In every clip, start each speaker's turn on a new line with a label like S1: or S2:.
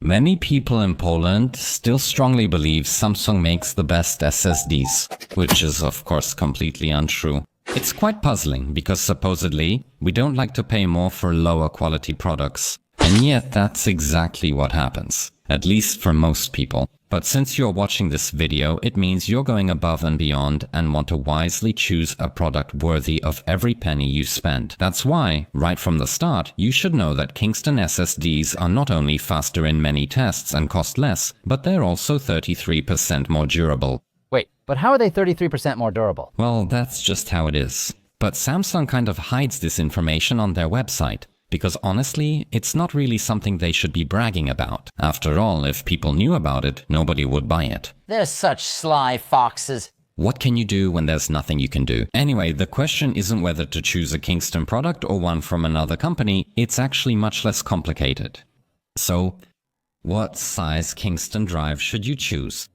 S1: Many people in Poland still strongly believe Samsung makes the best SSDs, which is of course completely untrue. It's quite puzzling because supposedly we don't like to pay more for lower quality products. And yet that's exactly what happens, at least for most people. But since you're watching this video, it means you're going above and beyond and want to wisely choose a product worthy of every penny you spend. That's why, right from the start, you should know that Kingston SSDs are not only faster in many tests and cost less, but they're also 33% more durable.
S2: Wait, but how are they 33% more durable?
S1: Well, that's just how it is. But Samsung kind of hides this information on their website. Because honestly, it's not really something they should be bragging about. After all, if people knew about it, nobody would buy it.
S2: They're such sly foxes.
S1: What can you do when there's nothing you can do? Anyway, the question isn't whether to choose a Kingston product or one from another company. It's actually much less complicated. So, what size Kingston drive should you choose?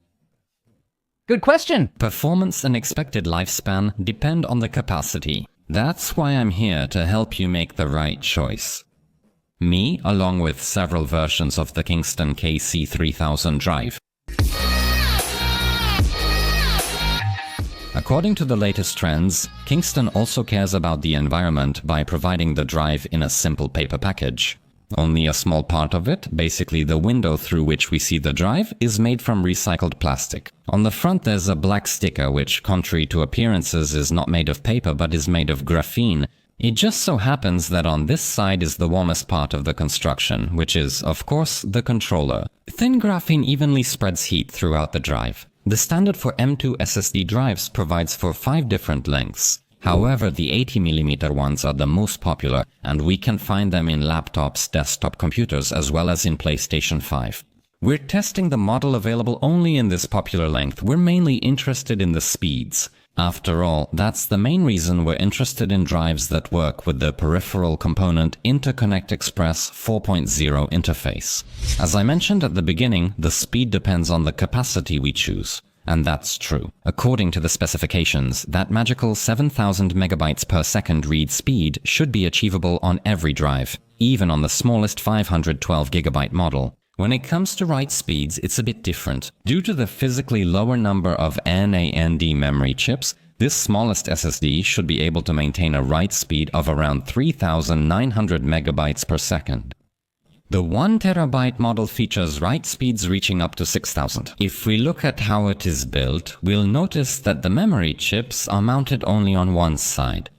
S2: Good question.
S1: Performance and expected lifespan depend on the capacity. That's why I'm here to help you make the right choice. Me, along with several versions of the Kingston KC3000 drive. According to the latest trends, Kingston also cares about the environment by providing the drive in a simple paper package. Only a small part of it, basically the window through which we see the drive, is made from recycled plastic. On the front there's a black sticker which, contrary to appearances, is not made of paper but is made of graphene. It just so happens that on this side is the warmest part of the construction, which is, of course, the controller. Thin graphene evenly spreads heat throughout the drive. The standard for M.2 SSD drives provides for 5 different lengths. However, the 80mm ones are the most popular, and we can find them in laptops, desktop computers, as well as in PlayStation 5. We're testing the model available only in this popular length. We're mainly interested in the speeds. After all, that's the main reason we're interested in drives that work with the peripheral component Interconnect Express 4.0 interface. As I mentioned at the beginning, the speed depends on the capacity we choose. And that's true. According to the specifications, that magical 7000 megabytes per second read speed should be achievable on every drive, even on the smallest 512 gigabyte model. When it comes to write speeds, it's a bit different. Due to the physically lower number of NAND memory chips, this smallest SSD should be able to maintain a write speed of around 3900 megabytes per second. The 1TB model features write speeds reaching up to 6000. If we look at how it is built, we'll notice that the memory chips are mounted only on one side.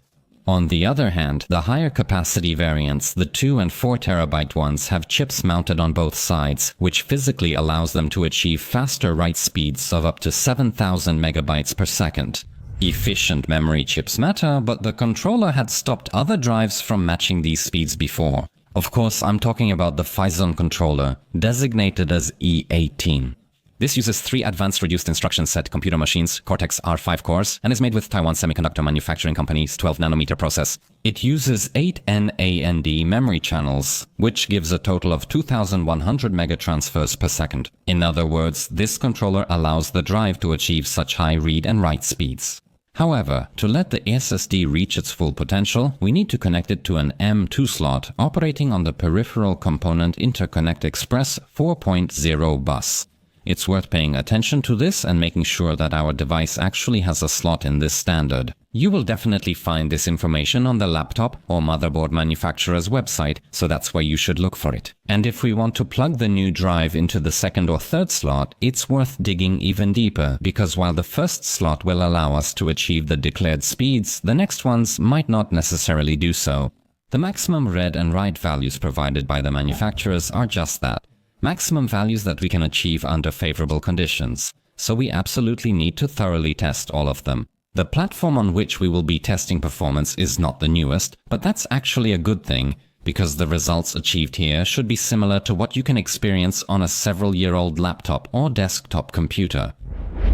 S1: On the other hand, the higher capacity variants, the 2 and 4TB ones, have chips mounted on both sides, which physically allows them to achieve faster write speeds of up to 7000 megabytes per second. Efficient memory chips matter, but the controller had stopped other drives from matching these speeds before. Of course, I'm talking about the Phison controller, designated as E18. This uses 3 advanced reduced instruction set computer machines, Cortex R5 cores, and is made with Taiwan Semiconductor Manufacturing Company's 12nm process. It uses 8 NAND memory channels, which gives a total of 2100 megatransfers per second. In other words, this controller allows the drive to achieve such high read and write speeds. However, to let the SSD reach its full potential, we need to connect it to an M.2 slot operating on the peripheral component Interconnect Express 4.0 bus. It's worth paying attention to this and making sure that our device actually has a slot in this standard. You will definitely find this information on the laptop or motherboard manufacturer's website, so that's where you should look for it. And if we want to plug the new drive into the second or third slot, it's worth digging even deeper, because while the first slot will allow us to achieve the declared speeds, the next ones might not necessarily do so. The maximum read and write values provided by the manufacturers are just that. Maximum values that we can achieve under favorable conditions, so we absolutely need to thoroughly test all of them. The platform on which we will be testing performance is not the newest, but that's actually a good thing, because the results achieved here should be similar to what you can experience on a several-year-old laptop or desktop computer.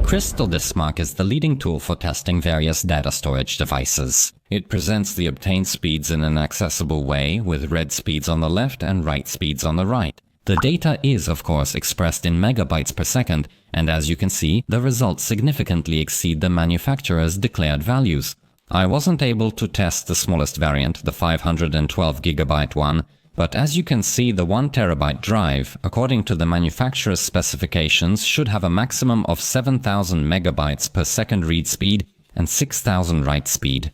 S1: Crystal Disk Mark is the leading tool for testing various data storage devices. It presents the obtained speeds in an accessible way, with read speeds on the left and write speeds on the right. The data is, of course, expressed in megabytes per second, and as you can see, the results significantly exceed the manufacturer's declared values. I wasn't able to test the smallest variant, the 512GB one, But as you can see, the 1TB drive, according to the manufacturer's specifications, should have a maximum of 7,000 megabytes per second read speed and 6,000 write speed.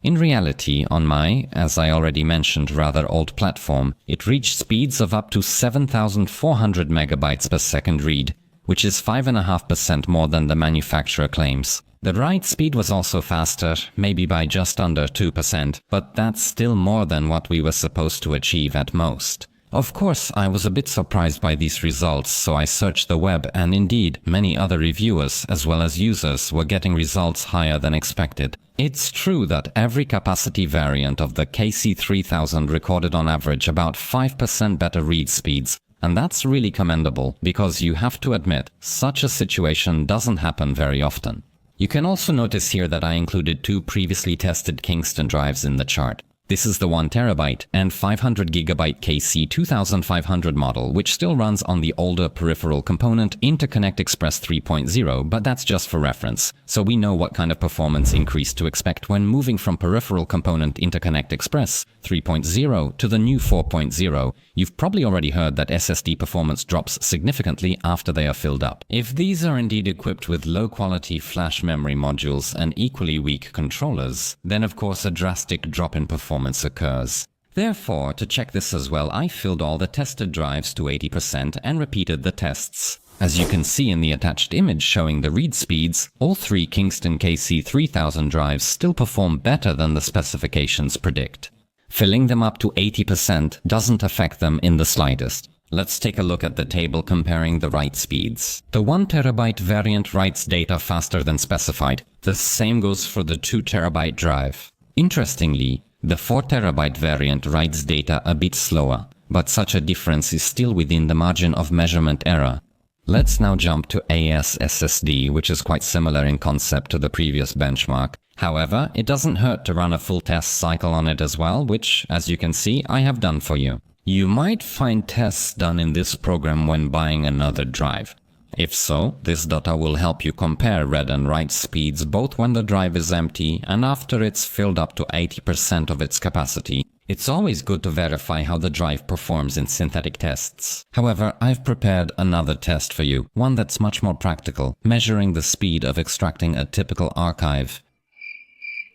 S1: In reality, on my, as I already mentioned, rather old platform, it reached speeds of up to 7,400 megabytes per second read, which is 5.5% more than the manufacturer claims. The write speed was also faster, maybe by just under 2%, but that's still more than what we were supposed to achieve at most. Of course, I was a bit surprised by these results, so I searched the web, and indeed, many other reviewers, as well as users, were getting results higher than expected. It's true that every capacity variant of the KC3000 recorded on average about 5% better read speeds, and that's really commendable, because you have to admit, such a situation doesn't happen very often. You can also notice here that I included two previously tested Kingston drives in the chart. This is the 1TB and 500GB KC2500 model, which still runs on the older peripheral component Interconnect Express 3.0, but that's just for reference, so we know what kind of performance increase to expect when moving from peripheral component Interconnect Express 3.0 to the new 4.0. You've probably already heard that SSD performance drops significantly after they are filled up. If these are indeed equipped with low-quality flash memory modules and equally weak controllers, then of course a drastic drop in performance occurs. Therefore, to check this as well, I filled all the tested drives to 80% and repeated the tests. As you can see in the attached image showing the read speeds, all three Kingston KC3000 drives still perform better than the specifications predict. Filling them up to 80% doesn't affect them in the slightest. Let's take a look at the table comparing the write speeds. The 1TB variant writes data faster than specified. The same goes for the 2TB drive. Interestingly, the 4TB variant writes data a bit slower, but such a difference is still within the margin of measurement error. Let's now jump to SSD, which is quite similar in concept to the previous benchmark. However, it doesn't hurt to run a full test cycle on it as well, which, as you can see, I have done for you. You might find tests done in this program when buying another drive. If so, this data will help you compare read and write speeds both when the drive is empty and after it's filled up to 80% of its capacity. It's always good to verify how the drive performs in synthetic tests. However, I've prepared another test for you, one that's much more practical, measuring the speed of extracting a typical archive.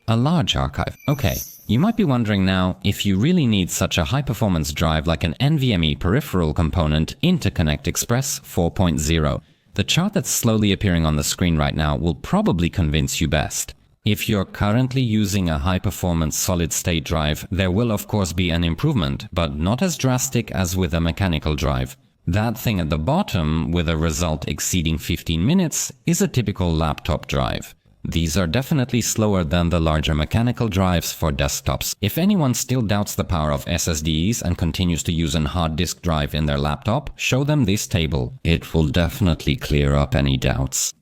S1: A large archive. Okay, you might be wondering now if you really need such a high-performance drive like an NVMe peripheral component Interconnect Express 4.0. The chart that's slowly appearing on the screen right now will probably convince you best. If you're currently using a high-performance solid-state drive, there will of course be an improvement, but not as drastic as with a mechanical drive. That thing at the bottom, with a result exceeding 15 minutes, is a typical laptop drive. These are definitely slower than the larger mechanical drives for desktops. If anyone still doubts the power of SSDs and continues to use a hard disk drive in their laptop, show them this table. It will definitely clear up any doubts.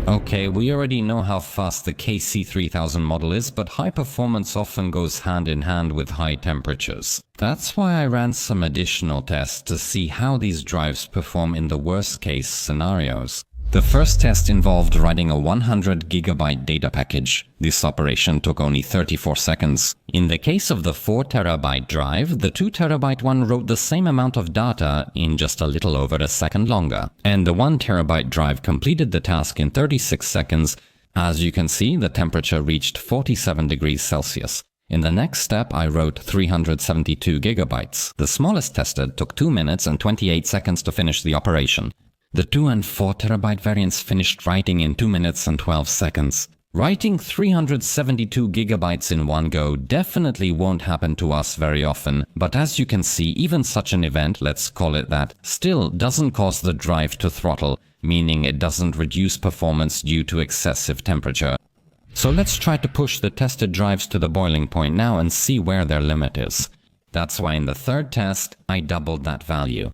S1: Okay, we already know how fast the KC3000 model is, but high performance often goes hand in hand with high temperatures. That's why I ran some additional tests to see how these drives perform in the worst case scenarios. The first test involved writing a 100 GB data package. This operation took only 34 seconds. In the case of the 4TB drive, the 2TB one wrote the same amount of data in just a little over a second longer. And the 1TB drive completed the task in 36 seconds. As you can see, the temperature reached 47 degrees Celsius. In the next step, I wrote 372 GB. The smallest tested took 2 minutes and 28 seconds to finish the operation. The 2 and 4TB variants finished writing in 2 minutes and 12 seconds. Writing 372 GB in one go definitely won't happen to us very often, but as you can see, even such an event, let's call it that, still doesn't cause the drive to throttle, meaning it doesn't reduce performance due to excessive temperature. So let's try to push the tested drives to the boiling point now and see where their limit is. That's why in the third test, I doubled that value.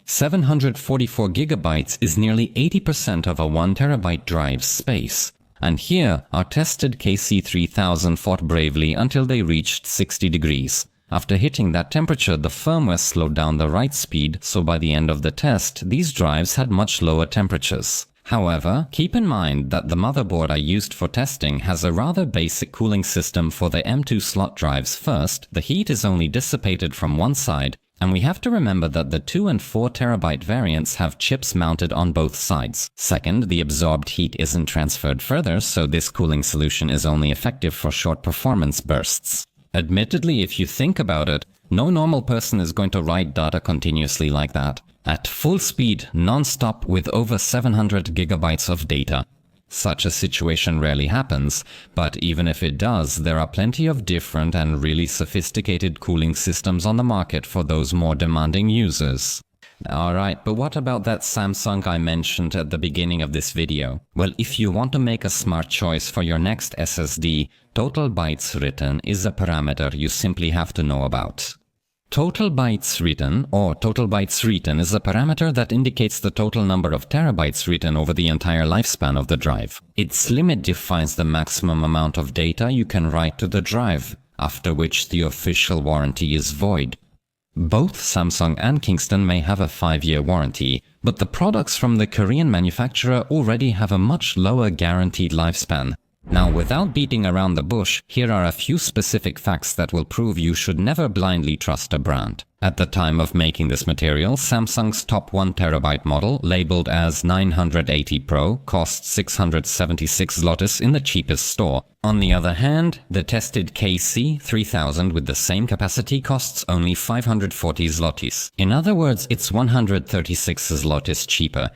S1: 744 GB is nearly 80% of a 1TB drive's space. And here, our tested KC3000 fought bravely until they reached 60 degrees. After hitting that temperature, the firmware slowed down the write speed, so by the end of the test, these drives had much lower temperatures. However, keep in mind that the motherboard I used for testing has a rather basic cooling system for the M.2 slot drives. First, the heat is only dissipated from one side, and we have to remember that the 2 and 4 terabyte variants have chips mounted on both sides. Second, the absorbed heat isn't transferred further, so this cooling solution is only effective for short performance bursts. Admittedly, if you think about it, no normal person is going to write data continuously like that, at full speed, non-stop, with over 700 gigabytes of data. Such a situation rarely happens, but even if it does, there are plenty of different and really sophisticated cooling systems on the market for those more demanding users. Alright, but what about that Samsung I mentioned at the beginning of this video? Well, if you want to make a smart choice for your next SSD, total bytes written is a parameter you simply have to know about. Total bytes written, or total bytes written, is a parameter that indicates the total number of terabytes written over the entire lifespan of the drive. Its limit defines the maximum amount of data you can write to the drive, after which the official warranty is void. Both Samsung and Kingston may have a 5-year warranty, but the products from the Korean manufacturer already have a much lower guaranteed lifespan. Now, without beating around the bush, here are a few specific facts that will prove you should never blindly trust a brand. At the time of making this material, Samsung's top 1 terabyte model, labeled as 980 Pro, costs 676 zlotys in the cheapest store. On the other hand, the tested KC3000 with the same capacity costs only 540 zlotys. In other words, it's 136 zlotys cheaper.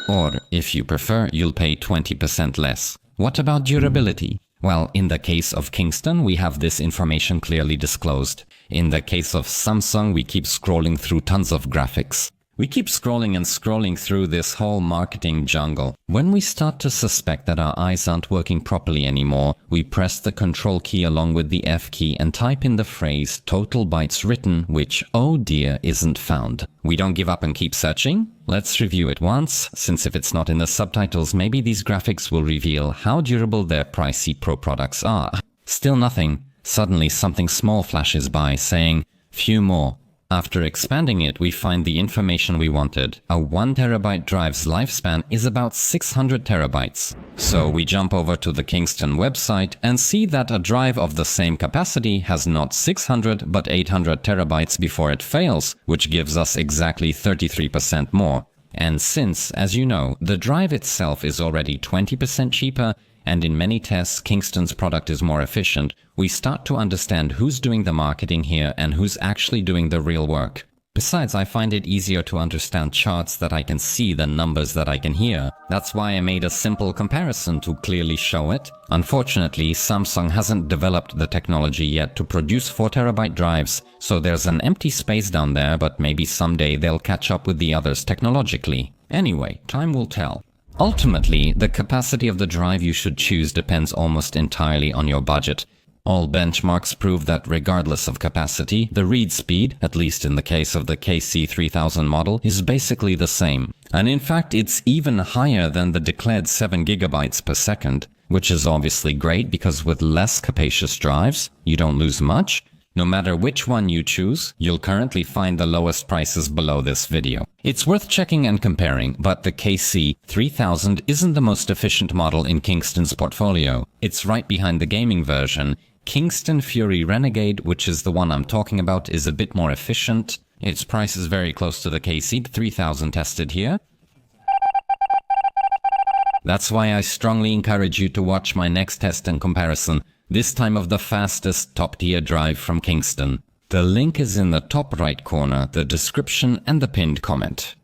S1: Or, if you prefer, you'll pay 20% less. What about durability? Well, in the case of Kingston, we have this information clearly disclosed. In the case of Samsung, we keep scrolling through tons of graphics. We keep scrolling and scrolling through this whole marketing jungle. When we start to suspect that our eyes aren't working properly anymore, we press the Control key along with the F key and type in the phrase total bytes written, which, oh dear, isn't found. We don't give up and keep searching? Let's review it once, since if it's not in the subtitles, maybe these graphics will reveal how durable their pricey Pro products are. Still nothing. Suddenly something small flashes by, saying, few more. After expanding it, we find the information we wanted. A 1 terabyte drive's lifespan is about 600 terabytes. So we jump over to the Kingston website and see that a drive of the same capacity has not 600 but 800 terabytes before it fails, which gives us exactly 33% more. And since, as you know, the drive itself is already 20% cheaper, and in many tests Kingston's product is more efficient, we start to understand who's doing the marketing here and who's actually doing the real work. Besides, I find it easier to understand charts that I can see than numbers that I can hear. That's why I made a simple comparison to clearly show it. Unfortunately, Samsung hasn't developed the technology yet to produce 4 terabyte drives, so there's an empty space down there, but maybe someday they'll catch up with the others technologically. Anyway, time will tell. Ultimately, the capacity of the drive you should choose depends almost entirely on your budget. All benchmarks prove that regardless of capacity, the read speed, at least in the case of the KC3000 model, is basically the same. And in fact, it's even higher than the declared 7 gigabytes per second, which is obviously great because with less capacious drives, you don't lose much. No matter which one you choose, you'll currently find the lowest prices below this video. It's worth checking and comparing, but the KC3000 isn't the most efficient model in Kingston's portfolio. It's right behind the gaming version. Kingston Fury Renegade, which is the one I'm talking about, is a bit more efficient. Its price is very close to the KC3000 tested here. That's why I strongly encourage you to watch my next test and comparison, this time of the fastest top-tier drive from Kingston. The link is in the top right corner, the description and the pinned comment.